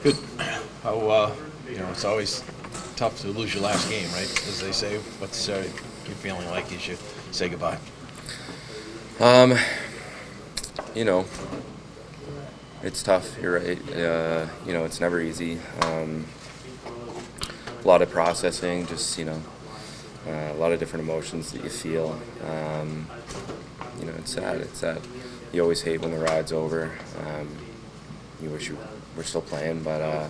Good. It's always tough to lose your last game, right? As they say, what's your feeling like as you say goodbye? Um, you know, it's tough. You're right. It's never easy. A lot of processing, just a lot of different emotions that you feel. It's sad. It's sad. You always hate when the ride's over. You wish you were still playing, but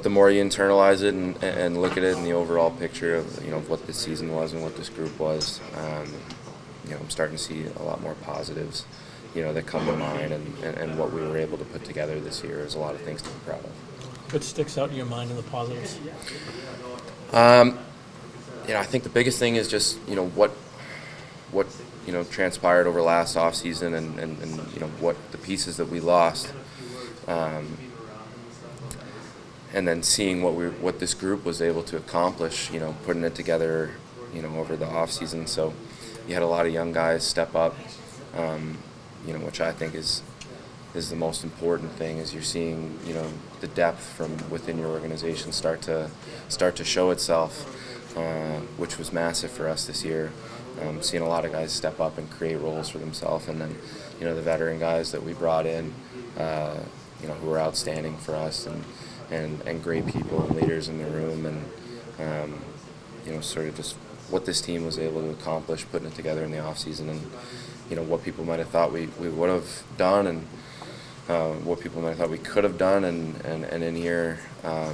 the more you internalize it and look at it in the overall picture of what this season was and what this group was, I'm starting to see a lot more positives, that come to mind, and what we were able to put together this year is a lot of things to be proud of. What sticks out in your mind in the positives? I think the biggest thing is just what transpired over last off season and what the pieces that we lost. And then seeing what this group was able to accomplish, putting it together, over the off season. So you had a lot of young guys step up, which I think is the most important thing. Is you're seeing, the depth from within your organization start to show itself, which was massive for us this year. Seeing a lot of guys step up and create roles for themselves, and then, the veteran guys that we brought in, who were outstanding for us and great people and leaders in the room, and sort of just what this team was able to accomplish, putting it together in the off season, and what people might have thought we would have done, and what people might have thought we could have done, and in here, I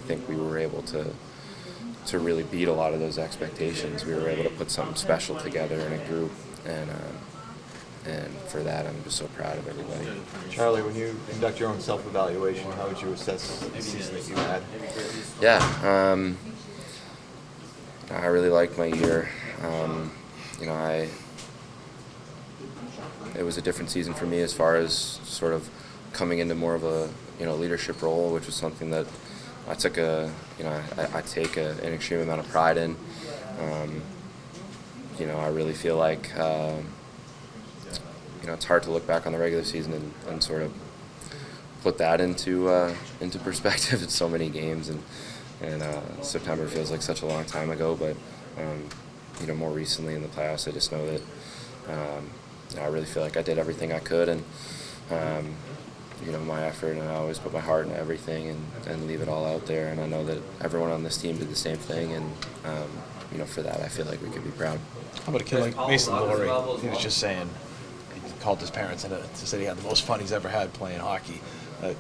think we were able to really beat a lot of those expectations. We were able to put something special together in a group, and for that, I'm just so proud of everybody. Charlie, when you conduct your own self-evaluation, how would you assess the season that you had? Yeah, I really liked my year. It was a different season for me as far as sort of coming into more of a leadership role, which was something that I took I take an extreme amount of pride in. I really feel like it's hard to look back on the regular season and sort of put that into perspective. It's so many games, and September feels like such a long time ago. But more recently in the playoffs, I just know that I really feel like I did everything I could, and my effort, and I always put my heart into everything and leave it all out there. And I know that everyone on this team did the same thing, and for that, I feel like we could be proud. How about a kid like Mason Laurie? He was just saying, he called his parents and said he had the most fun he's ever had playing hockey.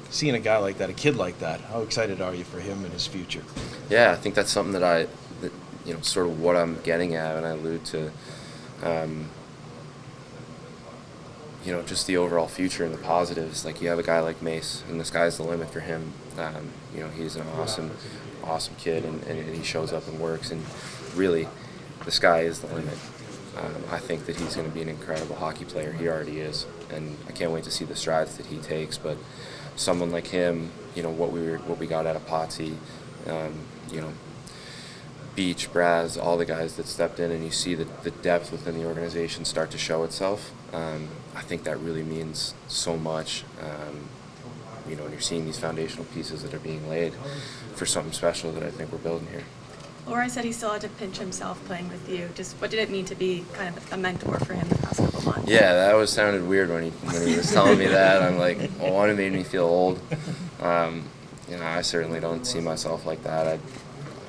Seeing a guy like that, a kid like that, how excited are you for him and his future? Yeah, I think that's something that sort of what I'm getting at, and I allude to, just the overall future and the positives. Like, you have a guy like Mace, and the sky's the limit for him. He's an awesome kid, and he shows up and works, and really, the sky is the limit. I think that he's going to be an incredible hockey player. He already is, and I can't wait to see the strides that he takes. But someone like him, what we got out of Potsy, Beach, Braz, all the guys that stepped in, and you see the depth within the organization start to show itself. I think that really means so much. And you're seeing these foundational pieces that are being laid for something special that I think we're building here. Laura said he still had to pinch himself playing with you. Just what did it mean to be kind of a mentor for him the past couple months? Yeah, that sounded weird when he was telling me that. I'm like, one, it made me feel old. I certainly don't see myself like that.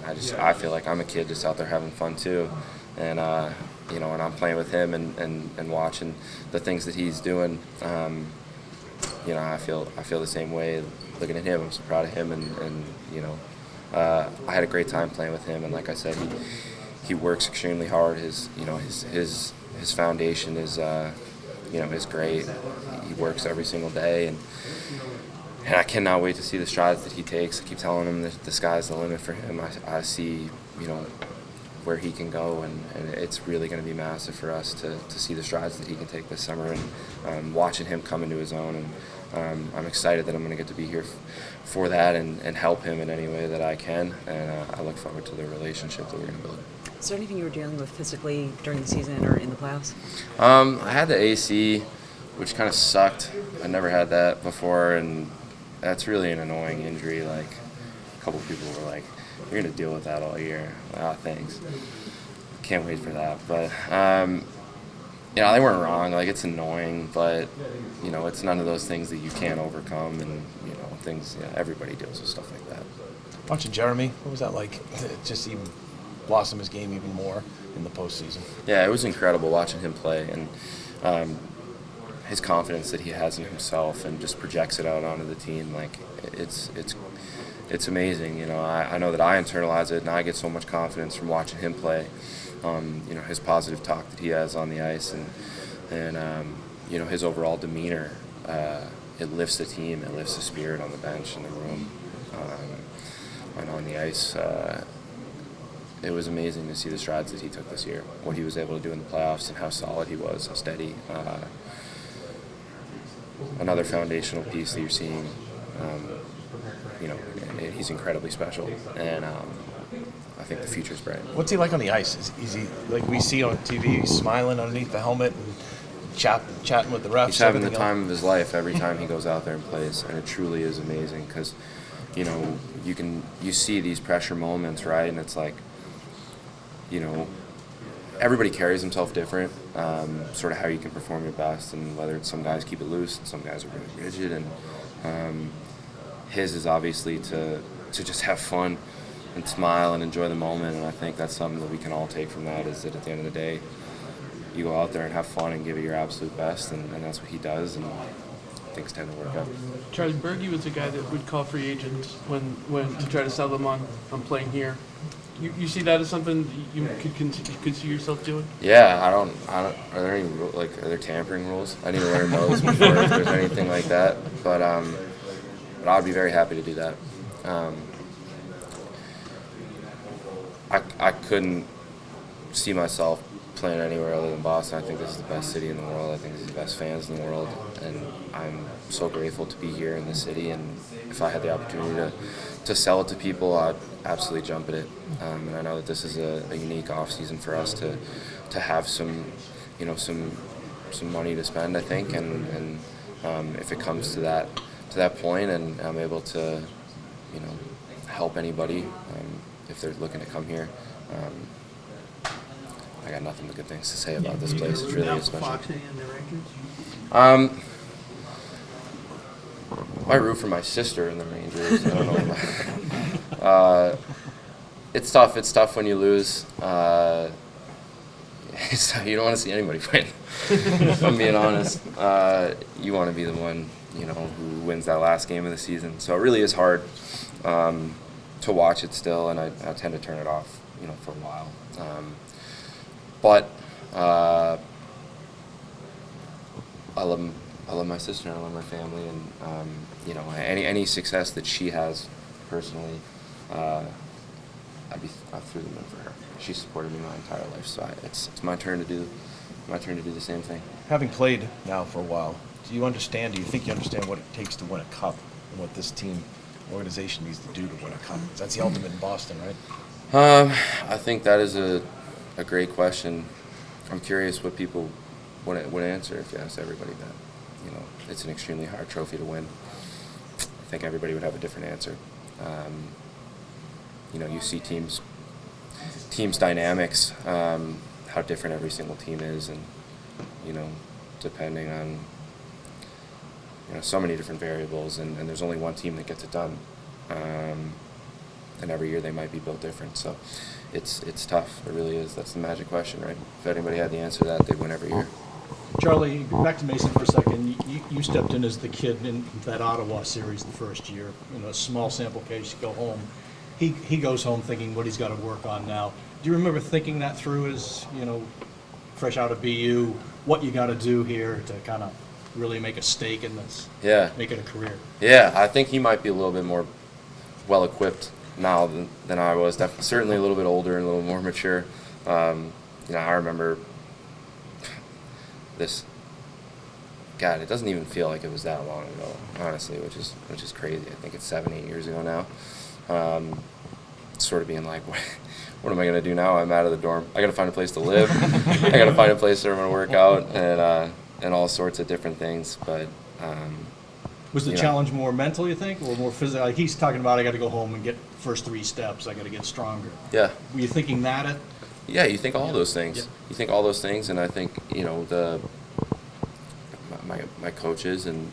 I feel like I'm a kid just out there having fun too, and when I'm playing with him and watching the things that he's doing, I feel the same way looking at him. I'm so proud of him, and I had a great time playing with him, and like I said, he works extremely hard. His foundation is is great. He works every single day, and I cannot wait to see the strides that he takes. I keep telling him that the sky's the limit for him. I see where he can go, and it's really going to be massive for us to see the strides that he can take this summer, and watching him come into his own. And I'm excited that I'm going to get to be here for that and help him in any way that I can, and I look forward to the relationship that we're going to build. Is there anything you were dealing with physically during the season or in the playoffs? I had the AC which kind of sucked. I never had that before, and that's really an annoying injury. Like, a couple people were like, "You're gonna deal with that all year." Thanks. Can't wait for that. But they weren't wrong. Like, it's annoying, but it's none of those things that you can't overcome, and things. Everybody deals with stuff like that. Watching Jeremy, what was that like? To just even blossom his game even more in the postseason. Yeah, it was incredible watching him play, and his confidence that he has in himself, and just projects it out onto the team. Like, it's amazing. I know that I internalize it, and I get so much confidence from watching him play. His positive talk that he has on the ice, and his overall demeanor. It lifts the team. It lifts the spirit on the bench, in the room, and on the ice. It was amazing to see the strides that he took this year, what he was able to do in the playoffs, and how solid he was, how steady. Another foundational piece that you're seeing. He's incredibly special, and I think the future's bright. What's he like on the ice? Is he like we see on TV, he's smiling underneath the helmet and chatting with the refs? He's having the time of his life every time he goes out there and plays, and it truly is amazing because, you see these pressure moments, right? And it's like, everybody carries himself different, sort of how you can perform your best, and whether it's some guys keep it loose and some guys are really rigid, and his is obviously to just have fun and smile and enjoy the moment, and I think that's something that we can all take from that, is that at the end of the day, you go out there and have fun and give it your absolute best, and that's what he does, and things tend to work out. Charlie, Berge was a guy that would call free agents when to try to sell them on playing here. You see that as something you could see yourself doing? Yeah, I don't. Are there any are there tampering rules? I need to learn those before if there's anything like that. But I'd be very happy to do that. I couldn't see myself playing anywhere other than Boston. I think this is the best city in the world. I think this is the best fans in the world, and I'm so grateful to be here in the city. And if I had the opportunity to sell it to people, I'd absolutely jump at it. And I know that this is a unique off season for us to have some money to spend, I think, and if it comes to that point, and I'm able to help anybody if they're looking to come here. I got nothing but good things to say about this place. It's really special. I root for my sister in the Rangers. I don't know. It's tough. It's tough when you lose. You don't want to see anybody win. If I'm being honest, you want to be the one who wins that last game of the season. So it really is hard to watch it still, and I tend to turn it off for a while. But I love my sister, and I love my family, and any success that she has personally, I'd through the moon for her. She supported me my entire life, so it's my turn to do the same thing. Having played now for a while, do you think you understand what it takes to win a cup, and what this organization needs to do to win a cup? That's the ultimate in Boston, right? I think that is a great question. I'm curious what people would answer if you asked everybody that. It's an extremely hard trophy to win. I think everybody would have a different answer. You see teams dynamics, how different every single team is, and depending on so many different variables, and there's only one team that gets it done. And every year they might be built different. So it's tough. It really is. That's the magic question, right? If anybody had the answer to that, they'd win every year. Charlie, back to Mason for a second. You stepped in as the kid in that Ottawa series the first year. A small sample case, you go home. He goes home thinking what he's got to work on now. Do you remember thinking that through as, fresh out of BU, what you got to do here to kind of really make a stake in this? Yeah. Make it a career? Yeah, I think he might be a little bit more well-equipped now than I was. Certainly a little bit older and a little more mature. I remember this. God, it doesn't even feel like it was that long ago, honestly, which is crazy. I think it's 7-8 years ago now. Sort of being like, what am I going to do now? I'm out of the dorm. I got to find a place to live. I got to find a place where I'm going to work out, and and all sorts of different things. But Was the you know. challenge more mental, you think, or more physical? Like he's talking about, I got to go home and get first 3 steps. I got to get stronger. yeah. Were you thinking that at? Yeah, you think all those things. Yeah. You think all those things, and I think my coaches and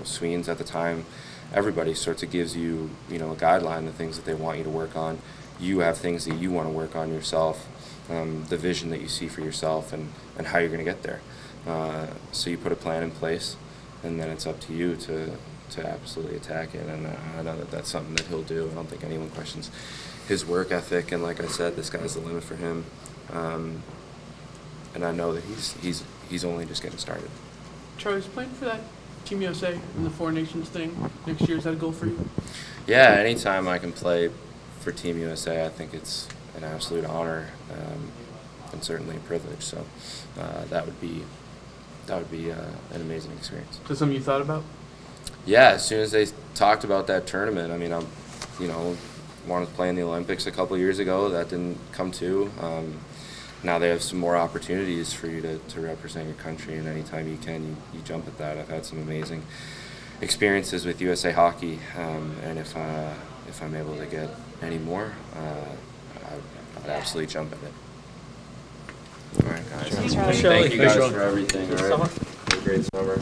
Sweens at the time, everybody sorts of gives you a guideline, the things that they want you to work on. You have things that you want to work on yourself, the vision that you see for yourself, and how you're going to get there. So you put a plan in place, and then it's up to you to absolutely attack it. And I know that that's something that he'll do. I don't think anyone questions his work ethic, and like I said, the sky's the limit for him. And I know that he's only just getting started. Charlie's playing for that Team USA in the Four Nations thing next year. Is that a goal for you? Yeah, anytime I can play for Team USA, I think it's an absolute honor and certainly a privilege. So that would be an amazing experience. Is that something you thought about? Yeah, as soon as they talked about that tournament, I mean, wanted to play in the Olympics a couple of years ago. That didn't come to. Now they have some more opportunities for you to represent your country, and anytime you can, you jump at that. I've had some amazing experiences with USA Hockey, and if I'm able to get any more, I'd absolutely jump at it. All right, guys. Thanks, Charlie. Thank you guys Thanks, for everything. All right. Summer. Have a great summer.